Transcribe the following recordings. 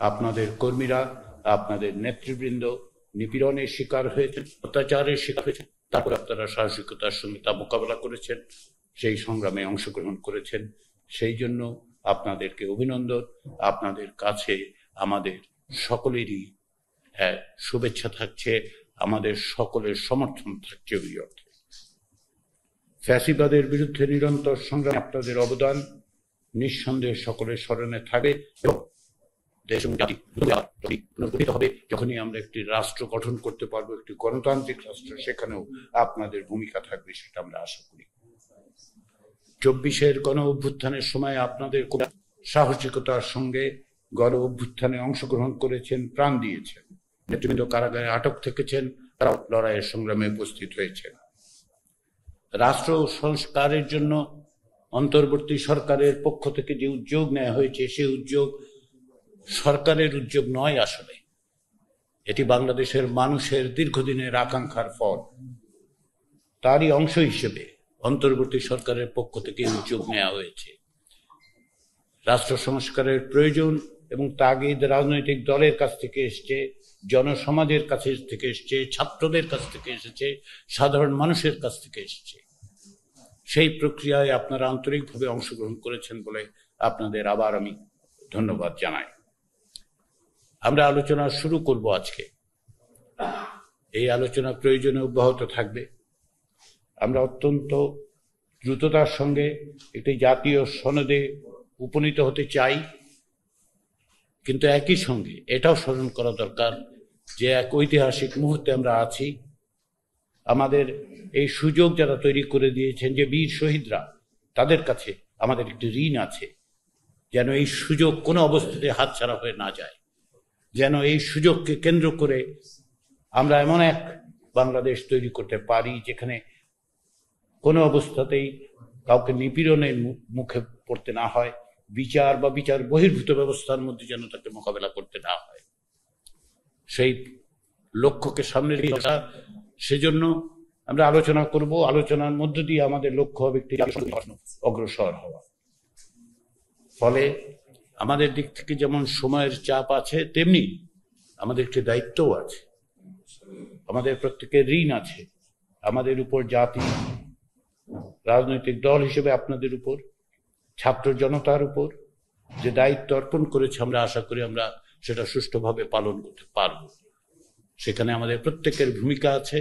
আপনাদের কর্মীরা, আপনাদের নেতৃবৃন্দ নিপীড়নের শিকার হয়েছেন, অত্যাচারের শিকার হয়েছেন, তারপর আপনারা সাহসিকতার সঙ্গে তা মোকাবেলা করেছেন, সেই সংগ্রামে অংশগ্রহণ করেছেন। সেই জন্য আপনাদেরকে অভিনন্দন। আপনাদের কাছে আমাদের সকলেরই শুভেচ্ছা থাকছে, আমাদের সকলের সমর্থন থাকছে। ওই অর্থে ফ্যাসিবাদের বিরুদ্ধে নিরন্তর সংগ্রামে আপনাদের অবদান নিঃসন্দেহে সকলের স্মরণে থাকবে এবং দেশ এবং জাতি পুনর্গঠিত হবে। যখনই আমরা একটি রাষ্ট্র গঠন করতে পারবো, একটি গণতান্ত্রিক রাষ্ট্র, সেখানেও আপনাদের ভূমিকা থাকবে, সেটা আমরা আশা করি। 24-এর গণ অভ্যুত্থানের সময় আপনাদের সাহসিকতার সঙ্গে গণ অভ্যুত্থানে অংশগ্রহণ করেছেন, প্রাণ দিয়েছেন। নেতৃবৃন্দ কারাগারে আটক থেকেছেন, তারা লড়াইয়ের সংগ্রামে উপস্থিত হয়েছেন। রাষ্ট্র সংস্কারের জন্য অন্তর্বর্তী সরকারের পক্ষ থেকে যে উদ্যোগ নেওয়া হয়েছে, সেই উদ্যোগ সরকারের উদ্যোগ নয়, আসলে এটি বাংলাদেশের মানুষের দীর্ঘদিনের আকাঙ্ক্ষার ফল। তারই অংশ হিসেবে অন্তর্বর্তী সরকারের পক্ষ থেকে উদ্যোগ নেওয়া হয়েছে। রাষ্ট্র সংস্কারের প্রয়োজন এবং তাগিদ রাজনৈতিক দলের কাছ থেকে এসছে, জনসমাজের কাছ থেকে এসছে, ছাত্রদের কাছ থেকে এসেছে, সাধারণ মানুষের কাছ থেকে এসছে। সেই প্রক্রিয়ায় আপনারা আন্তরিকভাবে অংশগ্রহণ করেছেন বলে আপনাদের আবার আমি ধন্যবাদ জানাই। আমরা আলোচনা শুরু করব আজকে। এই আলোচনা প্রয়োজনে অব্যাহত থাকবে। আমরা অত্যন্ত দ্রুততার সঙ্গে একটি জাতীয় সনদে উপনীত হতে চাই, কিন্তু একই সঙ্গে এটাও স্মরণ করা দরকার যে এক ঐতিহাসিক মুহূর্তে আমরা আছি। আমাদের এই সুযোগ যারা তৈরি করে দিয়েছেন, যে বীর শহীদরা, তাদের কাছে আমাদের একটি ঋণ আছে, যেন এই সুযোগ কোনো অবস্থাতে হাতছাড়া হয়ে না যায়, যেন এই সুযোগকে কেন্দ্র করে আমরা এমন এক বাংলাদেশ তৈরি করতে পারি যেখানে কোনো অবস্থাতেই কাউকে নিপীড়নের মুখে পড়তে না হয়, বিচার বা বিচার বহির্ভূত ব্যবস্থার মধ্যে যেন তাকে মোকাবেলা করতে না হয়। সেই লক্ষ্যকে সামনে রেখে সেজন্য আমরা আলোচনা করব। আলোচনার মধ্য দিয়ে আমাদের লক্ষ্য হবে একটি অগ্রসর হওয়া। ফলে আমাদের দিক থেকে যেমন সময়ের চাপ আছে, তেমনি আমাদের একটি দায়িত্বও আছে, আমাদের প্রত্যেকের ঋণ আছে আমাদের উপর। জাতি, রাজনৈতিক দল হিসেবে আপনাদের উপর, ছাত্র জনতার উপর যে দায়িত্ব অর্পণ করেছে, আমরা আশা করি আমরা সেটা সুষ্ঠুভাবে পালন করতে পারব। সেখানে আমাদের প্রত্যেকের ভূমিকা আছে,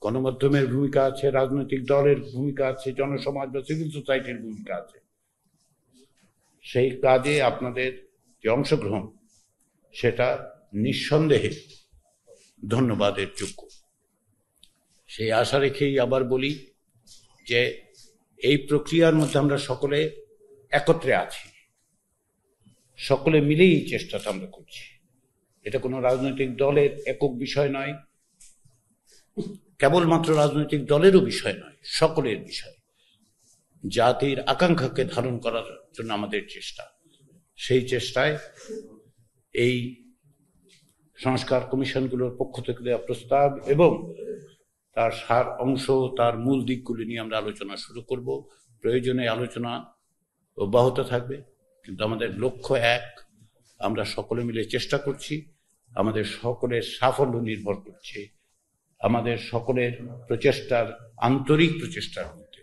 গণমাধ্যমের ভূমিকা আছে, রাজনৈতিক দলের ভূমিকা আছে, জনসমাজ বা সিভিল সোসাইটির ভূমিকা আছে। সেই কাজে আপনাদের যে অংশগ্রহণ, সেটা নিঃসন্দেহে ধন্যবাদের যোগ্য। সেই আশা রেখেই আবার বলি যে এই প্রক্রিয়ার মধ্যে আমরা সকলে একত্রে আছি, সকলে মিলেই এই চেষ্টাটা আমরা করছি। এটা কোনো রাজনৈতিক দলের একক বিষয় নয়, কেবলমাত্র রাজনৈতিক দলেরও বিষয় নয়, সকলের বিষয়। জাতির আকাঙ্ক্ষাকে ধারণ করার জন্য আমাদের চেষ্টা, সেই চেষ্টায় এই সংস্কার কমিশনগুলোর পক্ষ থেকে দেওয়া প্রস্তাব এবং তার সার অংশ, তার মূল দিকগুলি নিয়ে আমরা আলোচনা শুরু করব। প্রয়োজনে আলোচনা অব্যাহত থাকবে, কিন্তু আমাদের লক্ষ্য এক। আমরা সকলে মিলে চেষ্টা করছি, আমাদের সকলের সাফল্য নির্ভর করছে আমাদের সকলের প্রচেষ্টার, আন্তরিক প্রচেষ্টার মধ্যে।